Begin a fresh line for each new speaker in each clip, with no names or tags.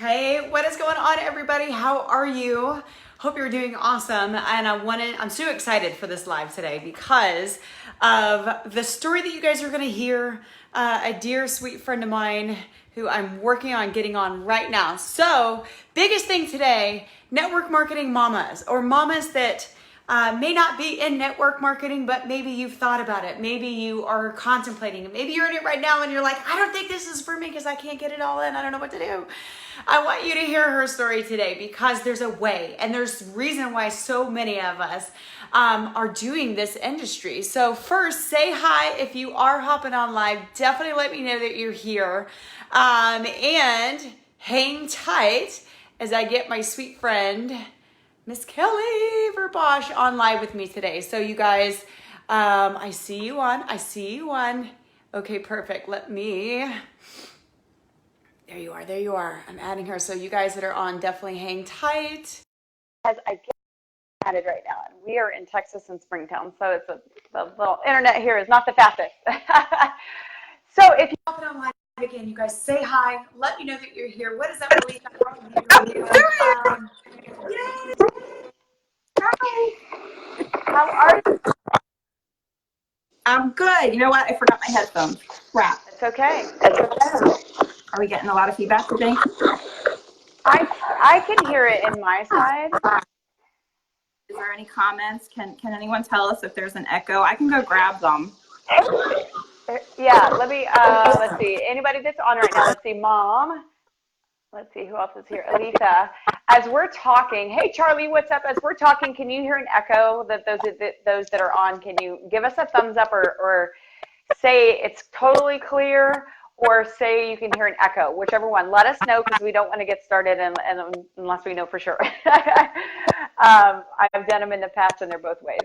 Hey, what is going on, everybody? How are you? Hope you're doing awesome. And I'm so excited for this live today because of the story that you guys are going to hear. A dear sweet friend of mine who I'm working on getting on right now. So, biggest thing today, network marketing mamas, or mamas that may not be in network marketing, but maybe you've thought about it. Maybe you are contemplating it. Maybe you're in it right now and you're like, I don't think this is for me because I can't get it all in. I don't know what to do. I want you to hear her story today because there's a way and there's reason why so many of us are doing this industry. So first, say hi if you are hopping on live. Definitely let me know that you're here. And hang tight as I get my sweet friend, Miss Kelly Verbosch, on live with me today. So you guys, I see you on. Okay, perfect. There you are. I'm adding her. So you guys that are on, definitely hang tight. As I get added right now, and we are in Texas in Springtown, so it's the little internet here is not the fastest. So if you pop it on live again, you guys say hi. Let me know that you're here. What is up, Malika? Yay! Hi. How are you?
I'm good. You know what? I forgot my headphones. Crap.
It's okay.
Are we getting a lot of feedback today?
I can hear it in my side.
Is there any comments? Can anyone tell us if there's an echo? I can go grab them.
Yeah, let's see. Anybody that's on right now, let's see, Mom. Let's see, who else is here? Alita. As we're talking, hey, Charlie, what's up? As we're talking, can you hear an echo? Those that are on, can you give us a thumbs up or say it's totally clear, or say you can hear an echo, whichever one. Let us know because we don't want to get started unless we know for sure. I've done them in the past and they're both ways.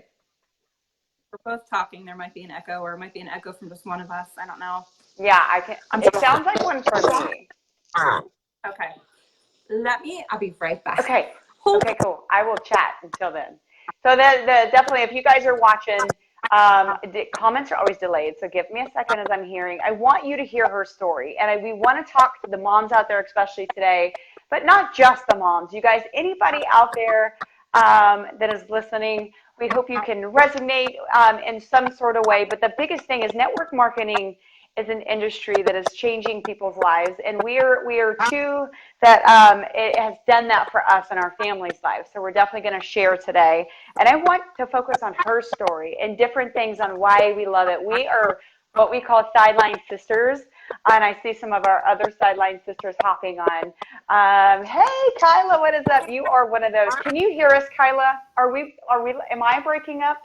We're both talking. There might be an echo, or it might be an echo from just one of us. I don't know.
Yeah, I can. It sounds like one for me.
Okay. I'll be right back.
Okay, cool. I will chat until then. So definitely, if you guys are watching, the comments are always delayed, so give me a second as I'm hearing. I want you to hear her story, and we want to talk to the moms out there, especially today, but not just the moms. You guys, anybody out there that is listening, we hope you can resonate in some sort of way, but the biggest thing is network marketing is an industry that is changing people's lives, and we are two that it has done that for us and our family's lives. So we're definitely going to share today, and I want to focus on her story and different things on why we love it. We are what we call sideline sisters, and I see some of our other sideline sisters hopping on. Hey, Kyla, what is up? You are one of those. Can you hear us, Kyla? Am I breaking up?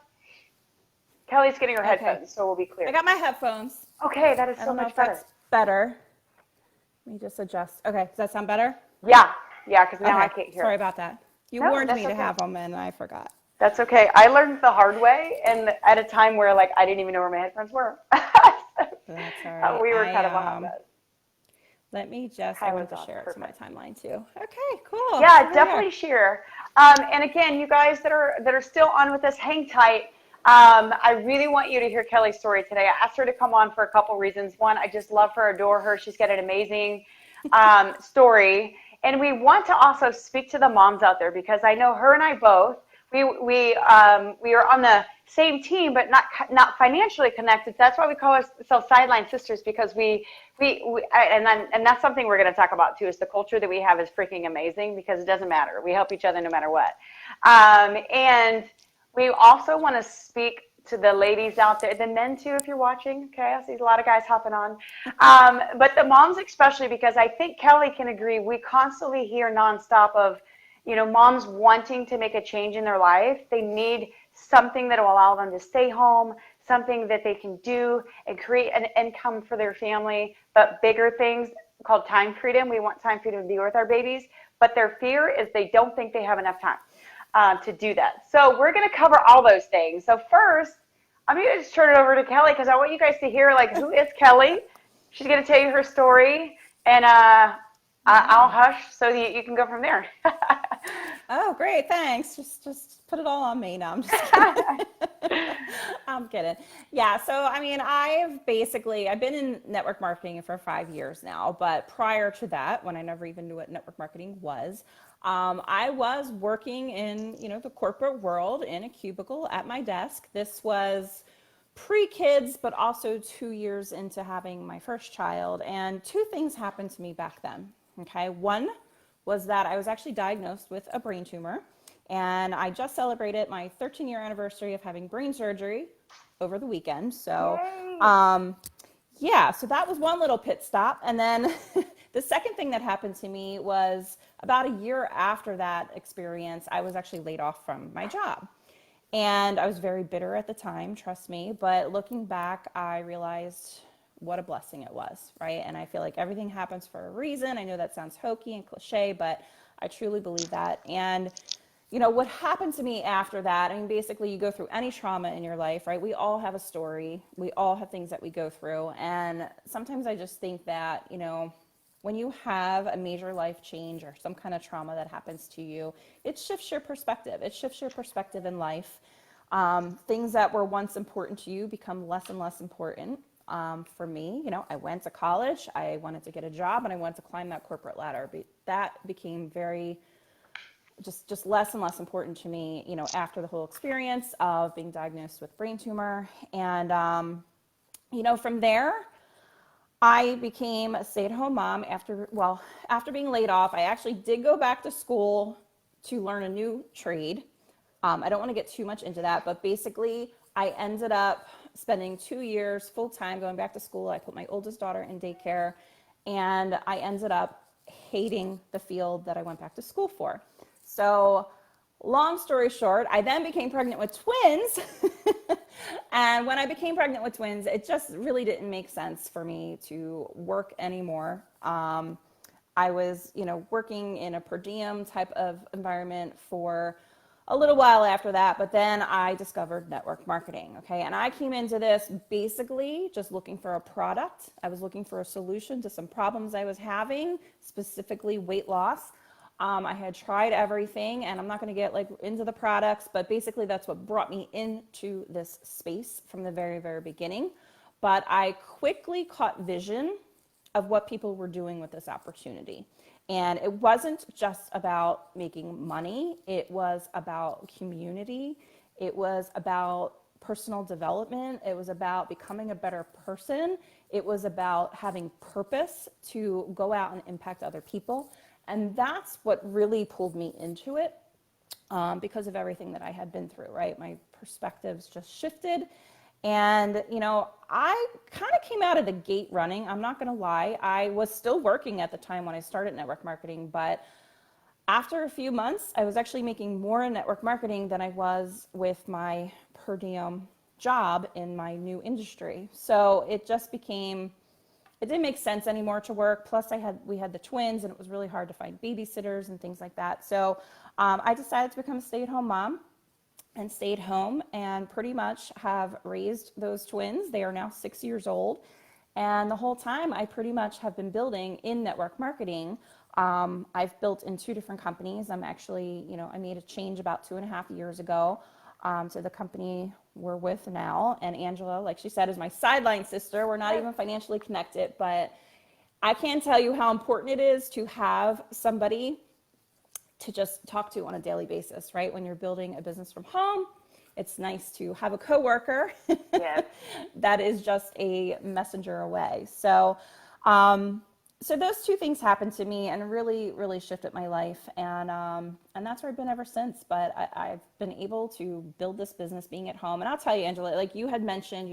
Kelly's getting her headphones, so we'll be clear.
I got my headphones.
Okay, that is so much better.
That's better. Let me just adjust. Okay, does that sound better?
Yeah, because now I can't hear.
Sorry about that. You warned me to have them, and I forgot.
That's okay. I learned the hard way, and at a time where I didn't even know where my headphones were.
That's all right.
We were kind of on that.
Let me I want to share it to my timeline too. Okay, cool.
Yeah, definitely share. And again, you guys that are still on with us, hang tight. I really want you to hear Kelly's story today. I asked her to come on for a couple reasons. One, I just love her, adore her. She's got an amazing story. And we want to also speak to the moms out there because I know her and I both, we are on the same team, but not financially connected. That's why we call ourselves sideline sisters, because and that's something we're going to talk about too, is the culture that we have is freaking amazing because it doesn't matter. We help each other no matter what. And we also want to speak to the ladies out there, the men too, if you're watching. Okay, I see a lot of guys hopping on. But the moms especially, because I think Kelly can agree, we constantly hear nonstop of, moms wanting to make a change in their life. They need something that will allow them to stay home, something that they can do and create an income for their family, but bigger things called time freedom. We want time freedom to be with our babies, but their fear is they don't think they have enough time to do that. So we're going to cover all those things. So first, I'm going to just turn it over to Kelly because I want you guys to hear, who is Kelly? She's going to tell you her story. And I'll
Yeah.
hush so that you can go from there.
Oh, great. Thanks. Just put it all on me. No, I'm just kidding. I'm kidding. Yeah. So, I mean, I've been in network marketing for 5 years now, but prior to that, when I never even knew what network marketing was, I was working in, the corporate world in a cubicle at my desk. This was pre-kids, but also 2 years into having my first child. And two things happened to me back then. Okay. One was that I was actually diagnosed with a brain tumor. And I just celebrated my 13-year anniversary of having brain surgery over the weekend. So,
Yay.
um, yeah, so that was one little pit stop. And then the second thing that happened to me was about a year after that experience, I was actually laid off from my job. And I was very bitter at the time, trust me. But looking back, I realized what a blessing it was, right? And I feel like everything happens for a reason. I know that sounds hokey and cliche, but I truly believe that. And what happened to me after that, I mean, basically, you go through any trauma in your life, right? We all have a story. We all have things that we go through. And sometimes I just think that, when you have a major life change or some kind of trauma that happens to you, it shifts your perspective. It shifts your perspective in life. Things that were once important to you become less and less important. For me, I went to college, I wanted to get a job, and I wanted to climb that corporate ladder. But that became very just less and less important to me, after the whole experience of being diagnosed with brain tumor. And, from there, I became a stay-at-home mom after being laid off. I actually did go back to school to learn a new trade. I don't want to get too much into that, but basically I ended up spending 2 years full time going back to school. I put my oldest daughter in daycare, and I ended up hating the field that I went back to school for. So, long story short, I then became pregnant with twins. And when I became pregnant with twins, it just really didn't make sense for me to work anymore. I was, working in a per diem type of environment for a little while after that, but then I discovered network marketing. Okay. And I came into this basically just looking for a product. I was looking for a solution to some problems I was having, specifically weight loss. I had tried everything, and I'm not going to get into the products, but basically that's what brought me into this space from the very, very beginning. But I quickly caught vision of what people were doing with this opportunity. And it wasn't just about making money. It was about community. It was about personal development. It was about becoming a better person. It was about having purpose to go out and impact other people. And that's what really pulled me into it, because of everything that I had been through, right? My perspectives just shifted. And, I kind of came out of the gate running. I'm not going to lie. I was still working at the time when I started network marketing, but after a few months, I was actually making more in network marketing than I was with my per diem job in my new industry. So it didn't make sense anymore to work. Plus we had the twins, and it was really hard to find babysitters and things like that. So I decided to become a stay-at-home mom and stayed home and pretty much have raised those twins. They are now 6 years old. And the whole time I pretty much have been building in network marketing. I've built in 2 different companies. I'm actually, I made a change about 2.5 years ago to the company we're with now. And Angela, like she said, is my sideline sister. We're not even financially connected, but I can tell you how important it is to have somebody to just talk to on a daily basis, right? When you're building a business from home, it's nice to have a coworker
Yes.
that is just a messenger away. So, so those 2 things happened to me and really, really shifted my life. And that's where I've been ever since. But I've been able to build this business being at home. And I'll tell you, Angela, like you had mentioned,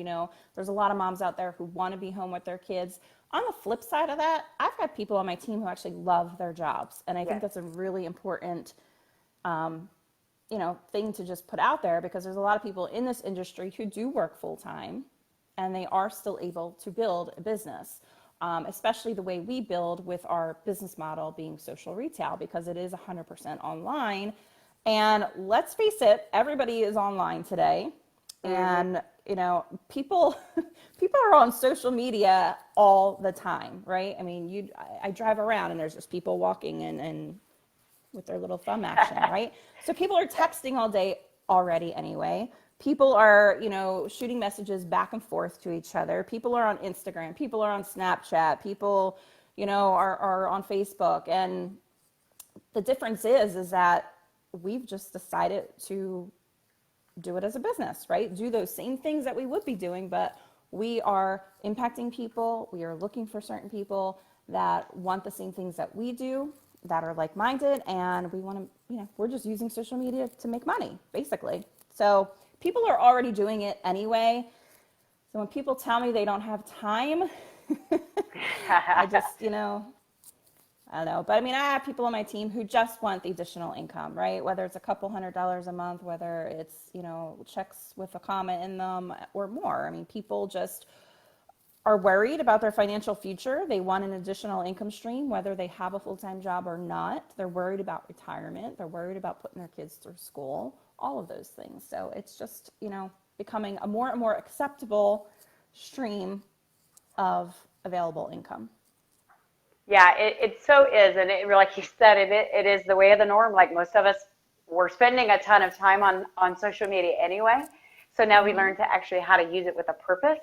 there's a lot of moms out there who want to be home with their kids. On the flip side of that, I've got people on my team who actually love their jobs. And I think that's a really important, thing to just put out there, because there's a lot of people in this industry who do work full time and they are still able to build a business. Especially the way we build with our business model being social retail, because it is 100% online. And let's face it, everybody is online today. And people people are on social media all the time, right? I mean, I drive around and there's just people walking and with their little thumb action, right? So people are texting all day already anyway. People are, shooting messages back and forth to each other. People are on Instagram. People are on Snapchat. People, are on Facebook. And the difference is that we've just decided to do it as a business, right? Do those same things that we would be doing, but we are impacting people. We are looking for certain people that want the same things that we do, that are like-minded, and we want to, we're just using social media to make money, basically. So people are already doing it anyway. So when people tell me they don't have time, I just, I don't know. But I mean, I have people on my team who just want the additional income, right? Whether it's a couple $100s a month, whether it's, checks with a comma in them or more. I mean, people just are worried about their financial future. They want an additional income stream, whether they have a full-time job or not. They're worried about retirement. They're worried about putting their kids through school, all of those things. So it's just, becoming a more and more acceptable stream of available income.
Yeah, it so is. And like you said, it is the way of the norm. Like most of us, we're spending a ton of time on social media anyway. So now we learn to actually how to use it with a purpose,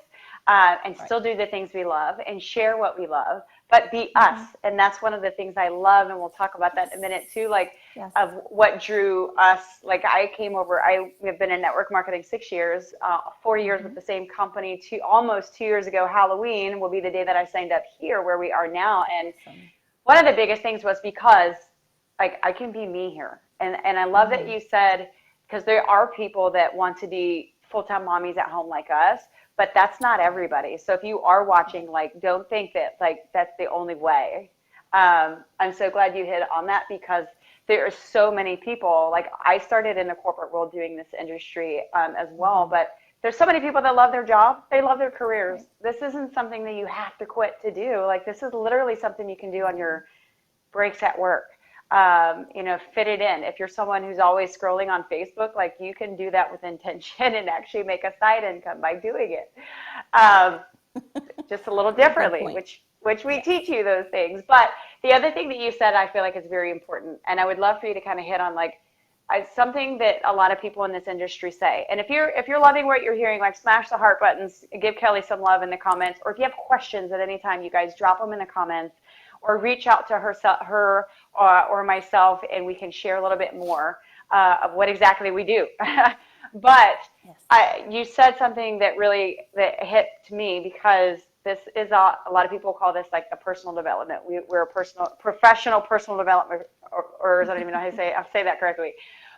and still do the things we love and share what we love, but be us. And that's one of the things I love. And we'll talk about that in a minute too, like of what drew us. Like I have been in network marketing 6 years, 4 years with the same company. Almost 2 years ago, Halloween will be the day that I signed up here where we are now. And one of the biggest things was because like I can be me here. And I love that you said, because there are people that want to be full-time mommies at home like us, but that's not everybody. So if you are watching, like, don't think that like that's the only way. I'm so glad you hit on that, because there are so many people. Like I started in the corporate world doing this industry as well, but there's so many people that love their job. They love their careers. This isn't something that you have to quit to do. Like this is literally something you can do on your breaks at work. Fit it in. If you're someone who's always scrolling on Facebook, like you can do that with intention and actually make a side income by doing it. Just a little differently, which we teach you those things. But the other thing that you said, I feel like is very important. And I would love for you to kind of hit on like something that a lot of people in this industry say. And if you're loving what you're hearing, like smash the heart buttons, give Kelly some love in the comments, or if you have questions at any time, you guys drop them in the comments. Or reach out to her or myself, and we can share a little bit more of what exactly we do. But you said something that hit to me, because this is a lot of people call this like the personal development. We're a professional personal development, or I don't even know how to say that correctly.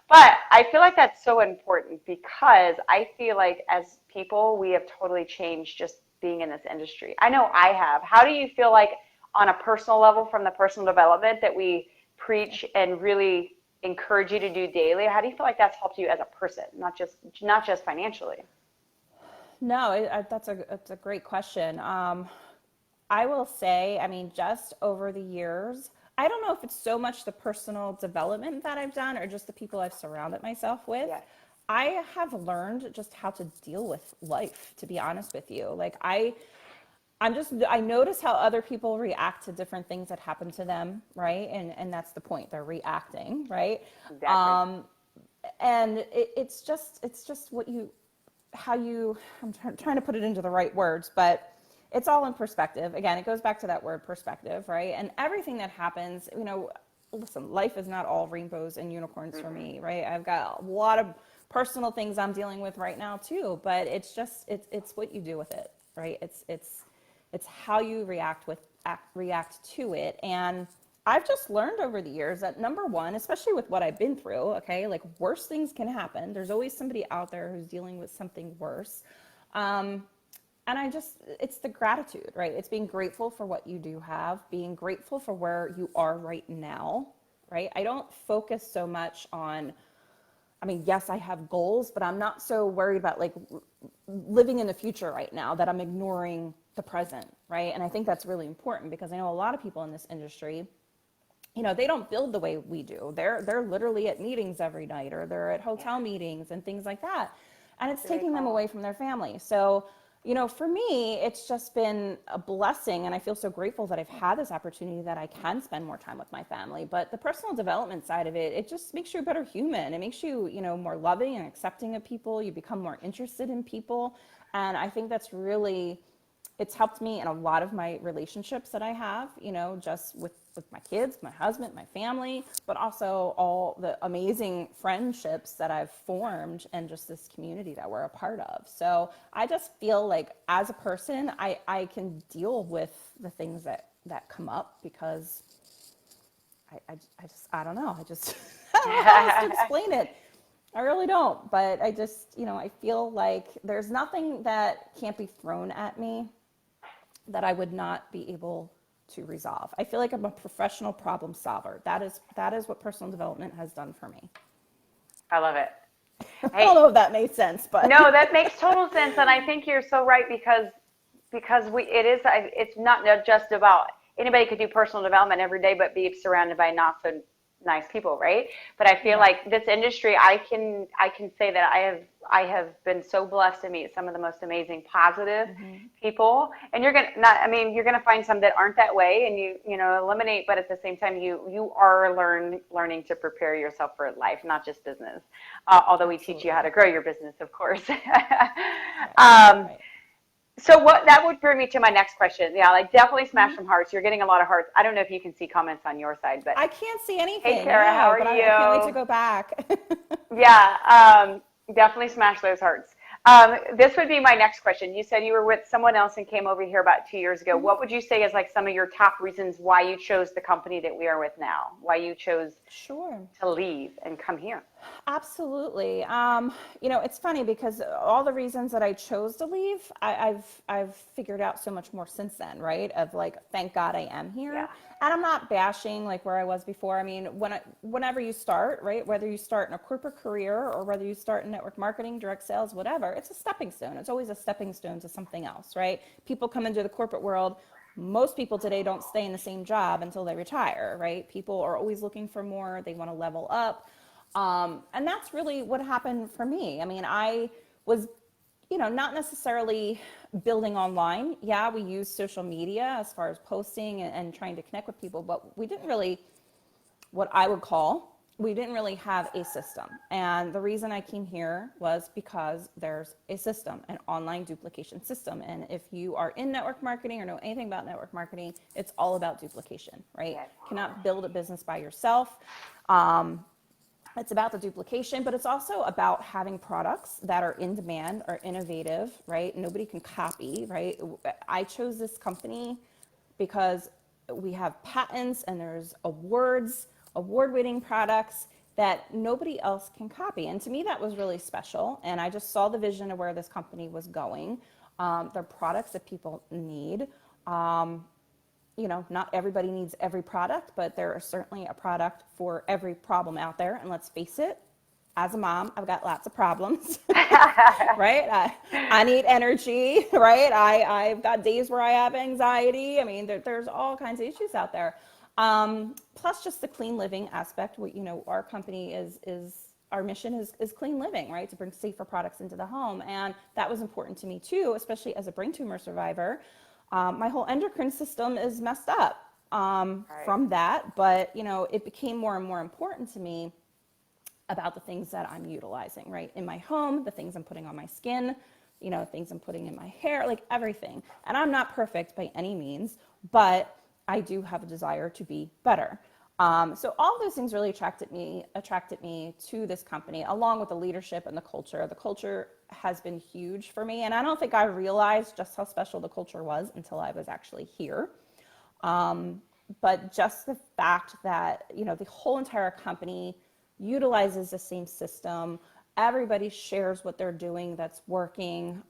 But I feel like that's so important, because I feel like as people, we have totally changed just being in this industry. I know I have. How do you feel like on a personal level, from the personal development that we preach and really encourage you to do daily? How do you feel like that's helped you as a person, not just financially?
No, that's a great question. I will say, I mean, just over the years, I don't know if it's so much the personal development that I've done or just the people I've surrounded myself with. Yeah. I have learned just how to deal with life, to be honest with you. Like I notice how other people react to different things that happen to them, right? And that's the point. They're reacting, right? Exactly. And it's just I'm trying to put it into the right words, but it's all in perspective. Again, it goes back to that word perspective, right? And everything that happens, listen, life is not all rainbows and unicorns for me, right? I've got a lot of personal things I'm dealing with right now too, but it's what you do with it, right? It's how you react to it. And I've just learned over the years that number one, especially with what I've been through, okay, like worse things can happen. There's always somebody out there who's dealing with something worse. And it's the gratitude, right? It's being grateful for what you do have, being grateful for where you are right now, right? I don't focus so much on, yes, I have goals, but I'm not so worried about like living in the future right now that I'm ignoring the present, right? And I think that's really important, because I know a lot of people in this industry, they don't build the way we do. They're literally at meetings every night, or they're at hotel meetings and things like that. and it's
Very
taking them
cool.
away from their family. So, for me, it's just been a blessing, and I feel so grateful that I've had this opportunity that I can spend more time with my family. But the personal development side of it, it just makes you a better human. It makes you, more loving and accepting of people. You become more interested in people. And I think that's really, it's helped me in a lot of my relationships that I have, just with my kids, my husband, my family, but also all the amazing friendships that I've formed and just this community that we're a part of. So I just feel like as a person, I can deal with the things that come up because I don't know. I don't know how else to explain it. I really don't, but I just, I feel like there's nothing that can't be thrown at me that I would not be able to resolve. I feel like I'm a professional problem solver. That is what personal development has done for me.
I love it.
I don't know if that made sense, but
No, that makes total sense, and I think you're so right because it's not just about anybody could do personal development every day, but be surrounded by not so nice people, right? But I feel
right.
like this industry, I can say that I have been so blessed to meet some of the most amazing, positive people, and you're gonna find some that aren't that way, and eliminate, but at the same time, you are learning to prepare yourself for life, not just business. Although we teach you how
Absolutely.
to grow your business, of course.
Right.
um,
Right.
so what that would bring me to my next question. Yeah, like definitely smash
Mhm.
some hearts. You're getting a lot of hearts. I don't know if you can see comments on your side, but
I can't see
hey,
anything,
Tara, how
no,
are
but I can't wait to
you?
go back.
Yeah, definitely smash those hearts. This would be my next question. You said you were with someone else and came over here about 2 years ago.
Mhm.
What would you say is like some of your top reasons why you chose the company that we are with now? Why you chose
Sure.
to leave and come here?
Absolutely. It's funny because all the reasons that I chose to leave, I've figured out so much more since then, right? Of like, thank God I am
Yeah,
here, and I'm not bashing like where I was before. I mean, whenever you start, right, whether you start in a corporate career or whether you start in network marketing, direct sales, whatever, it's a stepping stone. It's always a stepping stone to something else, right? People come into the corporate world. Most people today don't stay in the same job until they retire, right? People are always looking for more. They want to level up. And that's really what happened for me. I mean, I was, not necessarily building online. Yeah, we use social media as far as posting and trying to connect with people, but we didn't really, what I would call, we didn't really have a system. And the reason I came here was because there's a system, an online duplication system. And if you are in network marketing or know anything about network marketing, it's all about duplication, right?
yes,
You cannot build a business by yourself. It's about the duplication, but it's also about having products that are in demand, are innovative, right? Nobody can copy, right? I chose this company because we have patents and there's award-winning products that nobody else can copy. And to me, that was really special. And I just saw the vision of where this company was going. They're products that people need. Not everybody needs every product, but there is certainly a product for every problem out there. And let's face it, as a mom, I've got lots of problems, right? I need energy, right? I've got days where I have anxiety. I mean, there's all kinds of issues out there. Plus just the clean living aspect. Our company our mission is clean living, right? To bring safer products into the home. And that was important to me too, especially as a brain tumor survivor. My whole endocrine system is messed up
right.
from that, but it became more and more important to me about the things that I'm utilizing, right? In my home, the things I'm putting on my skin, things I'm putting in my hair, like everything. And I'm not perfect by any means, but I do have a desire to be better. So all those things really attracted me to this company, along with the leadership and the culture. The culture has been huge for me, and I don't think I realized just how special the culture was until I was actually here. But just the fact that the whole entire company utilizes the same system, everybody shares what they're doing that's working.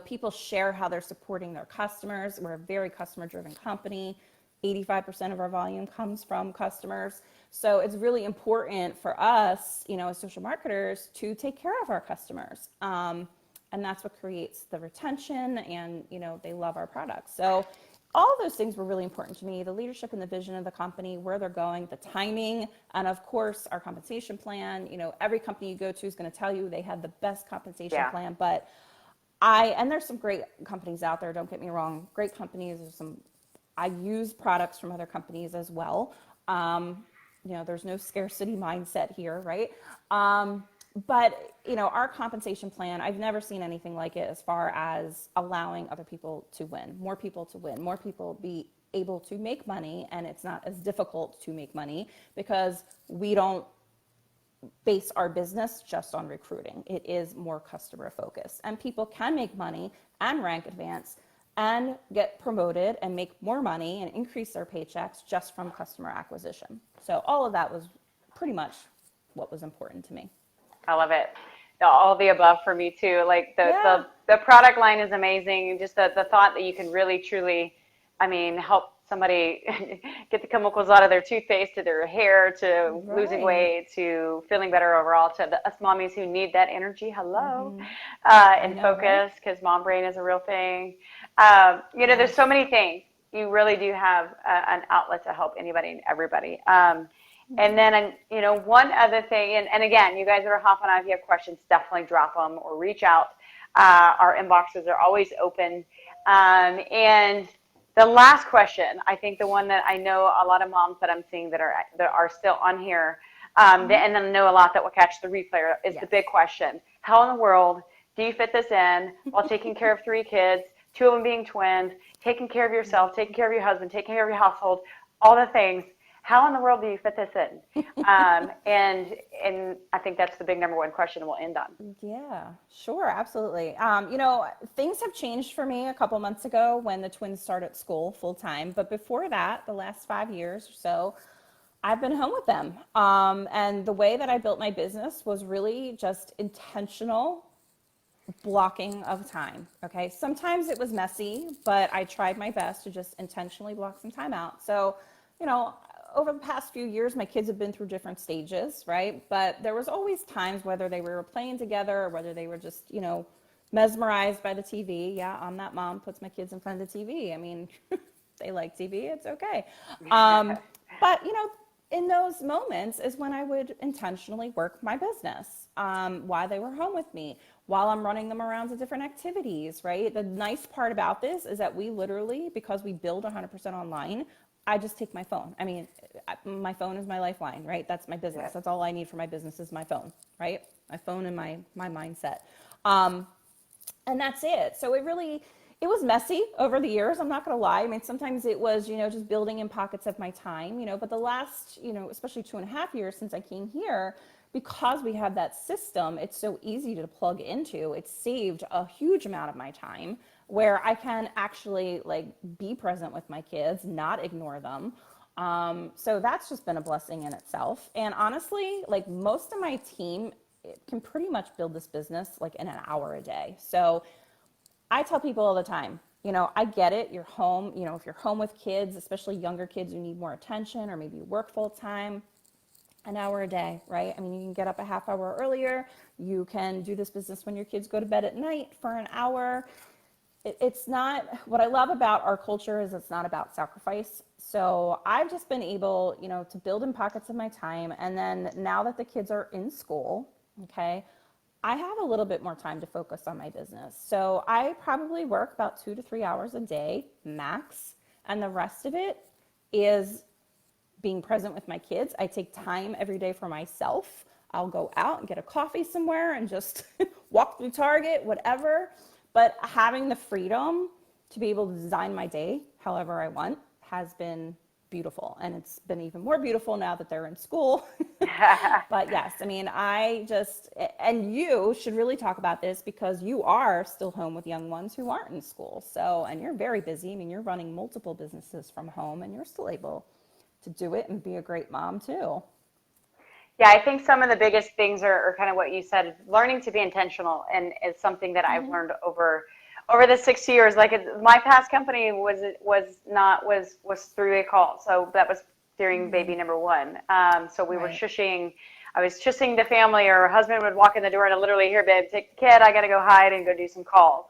People share how they're supporting their customers. We're a very customer-driven company. 85% of our volume comes from customers. So it's really important for us, as social marketers, to take care of our customers. And that's what creates the retention, and they love our products. So all of those things were really important to me. The leadership and the vision of the company, where they're going, the timing, and of course our compensation plan. Every company you go to is going to tell you they have the best compensation
Yeah.
plan, but and there's some great companies out there, don't get me wrong, great companies. I use products from other companies as well. There's no scarcity mindset here, right? But our compensation plan, I've never seen anything like it as far as allowing other people to win, more people to win, more people be able to make money, and it's not as difficult to make money because we don't base our business just on recruiting. It is more customer focused, and people can make money and rank advance and get promoted and make more money and increase their paychecks just from customer acquisition. So all of that was pretty much what was important to me.
I love it. All the above for me too. Like the product line is amazing. Just the thought that you can really truly, help somebody get the chemicals out of their toothpaste, to their hair, to losing weight, to feeling better overall, to us mommies who need that energy, and focus, because mom brain is a real thing. There's so many things. You really do have an outlet to help anybody and everybody. And then, one other thing, and again, you guys that are hopping on, if you have questions, definitely drop them or reach out. Our inboxes are always open. And the last question, I think the one that I know a lot of moms that I'm seeing that are still on here, and then know a lot that will catch the replay, is the big question. How in the world do you fit this in while taking care of 3 kids, 2 of them being twins, taking care of yourself, taking care of your husband, taking care of your household, all the things? How in the world do you fit this in? And I think that's the big number one question we'll end on.
Yeah, sure, absolutely. Things have changed for me a couple months ago when the twins started school full time. But before that, the last 5 years or so, I've been home with them. And the way that I built my business was really just intentional blocking of time. Okay. Sometimes it was messy, but I tried my best to just intentionally block some time out. So, over the past few years, my kids have been through different stages, right? But there was always times, whether they were playing together or whether they were just, mesmerized by the TV. Yeah, I'm that mom, puts my kids in front of the TV. They like TV, it's okay. But, in those moments is when I would intentionally work my business, while they were home with me, while I'm running them around to different activities, right? The nice part about this is that we literally, because we build 100% online, I just take my phone. My phone is my lifeline, right? That's my business. That's all I need for my business is my phone, right? My phone and my mindset. And that's it. So it was messy over the years. I'm not going to lie. Sometimes it was, just building in pockets of my time, but the last, especially 2.5 years since I came here, because we have that system, it's so easy to plug into. It's saved a huge amount of my time where I can actually be present with my kids, not ignore them. So that's just been a blessing in itself. And honestly, most of my team can pretty much build this business in an hour a day. So I tell people all the time, I get it. You're home, if you're home with kids, especially younger kids who need more attention, or maybe you work full time, an hour a day, right? You can get up a half hour earlier. You can do this business when your kids go to bed at night for an hour. It's not, what I love about our culture is it's not about sacrifice. So I've just been able, to build in pockets of my time. And then now that the kids are in school, okay, I have a little bit more time to focus on my business. So I probably work about 2 to 3 hours a day max. And the rest of it is being present with my kids. I take time every day for myself. I'll go out and get a coffee somewhere and just walk through Target, whatever. But having the freedom to be able to design my day however I want has been beautiful. And it's been even more beautiful now that they're in school. But yes, and you should really talk about this because you are still home with young ones who aren't in school. So, and you're very busy. You're running multiple businesses from home and you're still able to do it and be a great mom too.
Yeah, I think some of the biggest things are kind of what you said, learning to be intentional, and it's something that I've learned over the 6 years. My past company was through a call, so that was during baby number 1. So we were shushing. I was shushing the family, or her husband would walk in the door and literally, here, babe, take the kid. I got to go hide and go do some calls.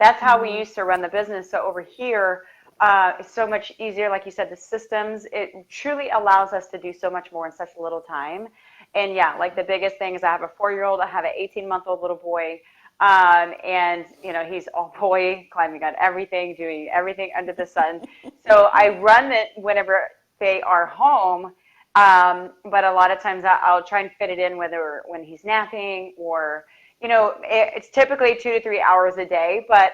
That's how we used to run the business. So over here, It's so much easier. Like you said, the systems, it truly allows us to do so much more in such a little time. And yeah, like the biggest thing is I have a 4-year-old, I have an 18-month-old little boy. And he's all boy, climbing on everything, doing everything under the sun. So I run it whenever they are home. But a lot of times I'll try and fit it in whether when he's napping or, it's typically 2 to 3 hours a day, but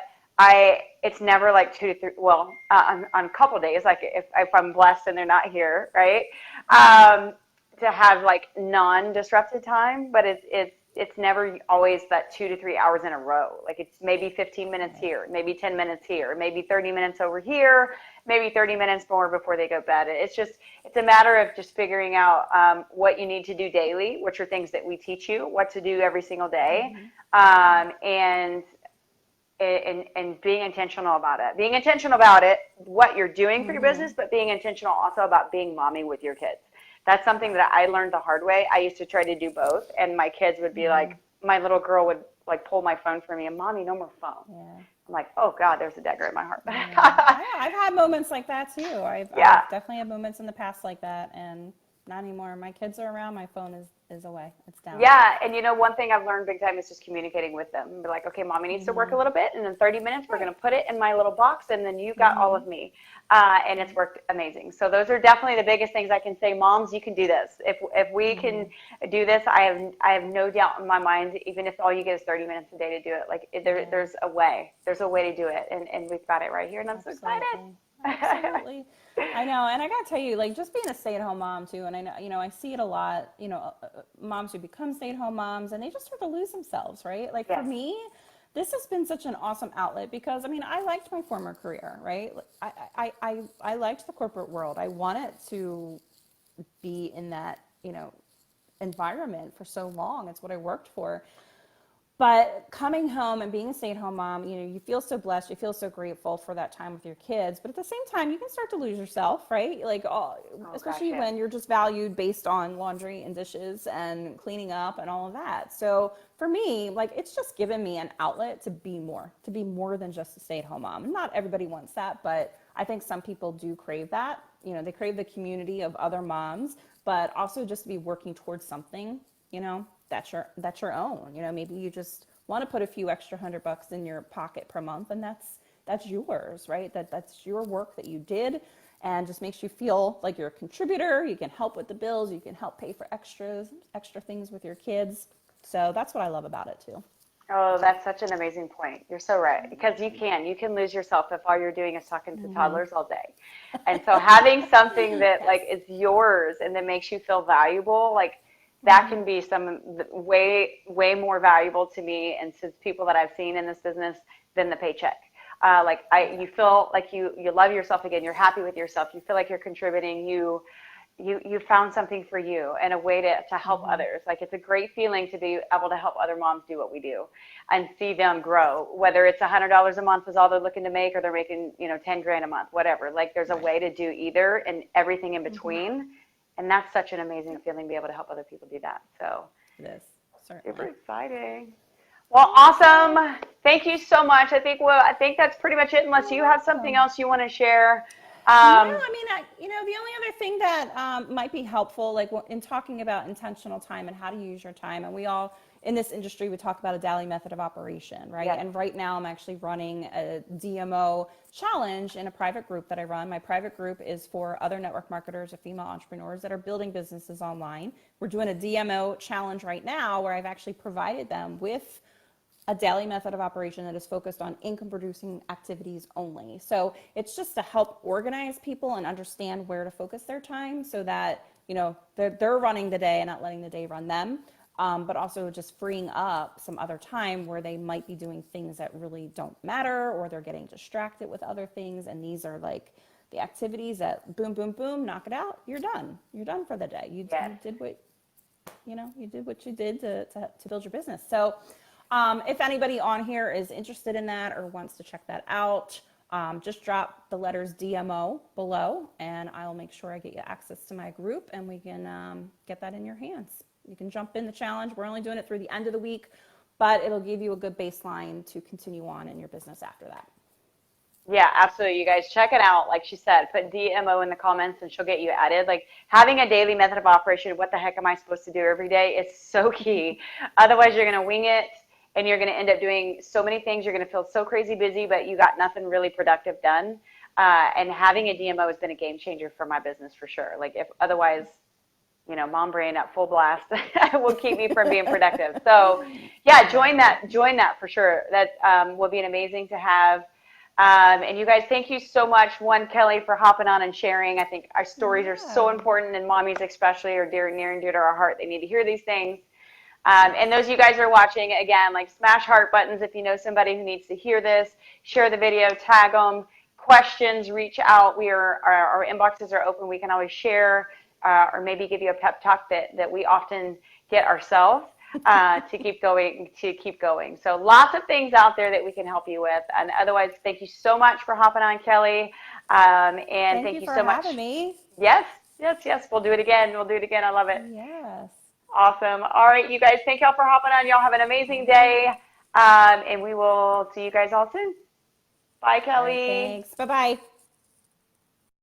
it's never like 2 to 3, well, on a couple of days, like if I'm blessed and they're not here, right? To have like non-disrupted time, but it's never always that 2 to 3 hours in a row. Like it's maybe 15 minutes here, maybe 10 minutes here, maybe 30 minutes over here, maybe 30 minutes more before they go to bed. It's a matter of just figuring out what you need to do daily, which are things that we teach you, what to do every single day, and being intentional about it. Being intentional about it, what you're doing for your business, but being intentional also about being mommy with your kids. That's something that I learned the hard way. I used to try to do both, and my kids would be like, my little girl would like pull my phone from me, and Mommy, no more phone. Yeah. I'm like, oh God, there's a dagger in my heart.
I've had moments like that too. I've definitely had moments in the past like that, and not anymore. My kids are around, my phone is away. It's down.
Yeah, and one thing I've learned big time is just communicating with them. Be like, okay, Mommy needs to work a little bit, and in 30 minutes we're going to put it in my little box, and then you got all of me. And it's worked amazing. So those are definitely the biggest things I can say. Moms, you can do this. If we can do this, I have no doubt in my mind, even if all you get is 30 minutes a day to do it, like there's a way. There's a way to do it, and we've got it right here, and I'm so excited.
Absolutely. I know. And I got to tell you, like, just being a stay-at-home mom too. And I know, I see it a lot, moms who become stay-at-home moms and they just sort of lose themselves, right? Like for me, this has been such an awesome outlet because, I liked my former career, right? I liked the corporate world. I wanted to be in that, environment for so long. It's what I worked for. But coming home and being a stay-at-home mom, you feel so blessed, you feel so grateful for that time with your kids. But at the same time, you can start to lose yourself, right? Like, especially when you're just valued based on laundry and dishes and cleaning up and all of that. So for me, like, it's just given me an outlet to be more than just a stay-at-home mom. Not everybody wants that, but I think some people do crave that. They crave the community of other moms, but also just to be working towards something, that's your own. Maybe you just want to put a few extra $100 in your pocket per month, and that's yours, right? That's your work that you did, and just makes you feel like you're a contributor. You can help with the bills. You can help pay for extra things with your kids. So that's what I love about it too.
Oh, that's such an amazing point. You're so right. Because you can lose yourself if all you're doing is talking to toddlers all day. And so having something that like is yours and that makes you feel valuable, like that can be some way more valuable to me and to people that I've seen in this business than the paycheck. You feel like you love yourself again. You're happy with yourself. You feel like you're contributing. You found something for you and a way to help others. Like it's a great feeling to be able to help other moms do what we do and see them grow. Whether it's $100 a month is all they're looking to make, or they're making 10 grand a month, whatever. Like there's a way to do either and everything in between. And that's such an amazing feeling to be able to help other people do that. So
it is certainly
super exciting. Well, awesome. Thank you so much. I think that's pretty much it. Unless you have something else you want to share.
No, the only other thing that might be helpful, like in talking about intentional time and how to use your time, and we all in this industry, we talk about a daily method of operation, right? Yes. And right now I'm actually running a DMO challenge in a private group that I run. My private group is for other network marketers or female entrepreneurs that are building businesses online. We're doing a DMO challenge right now where I've actually provided them with a daily method of operation that is focused on income producing activities only. So it's just to help organize people and understand where to focus their time so that, they're running the day and not letting the day run them. But also just freeing up some other time where they might be doing things that really don't matter, or they're getting distracted with other things. And these are like the activities that boom, boom, boom, knock it out. You're done. You're done for the day. You did what you did to build your business. So if anybody on here is interested in that or wants to check that out, just drop the letters DMO below and I'll make sure I get you access to my group and we can get that in your hands. You can jump in the challenge. We're only doing it through the end of the week, but it'll give you a good baseline to continue on in your business after that.
Yeah, absolutely. You guys check it out. Like she said, put DMO in the comments and she'll get you added. Like having a daily method of operation, what the heck am I supposed to do every day is so key. Otherwise, you're going to wing it and you're going to end up doing so many things. You're going to feel so crazy busy, but you got nothing really productive done. And having a DMO has been a game changer for my business for sure. Like if otherwise, mom brain at full blast will keep me from being productive. So yeah, join that for sure. That will be an amazing to have. And you guys, thank you so much, Kelly, for hopping on and sharing. I think our stories are so
Yeah.
important, and mommies especially are near and dear to our heart. They need to hear these things. And those of you guys are watching, again, like smash heart buttons if you know somebody who needs to hear this. Share the video, tag them. Questions, reach out. Our inboxes are open. We can always share or maybe give you a pep talk that we often get ourselves to keep going. So lots of things out there that we can help you with. And otherwise, thank you so much for hopping on, Kelly. And
Thank
thank
you
you
for
so much.
having me.
Yes. We'll do it again. I love it.
Yes.
Awesome. All right, you guys, thank y'all for hopping on. Y'all have an amazing day. And we will see you guys all soon. Bye,
All right,
Kelly.
thanks. Bye-bye.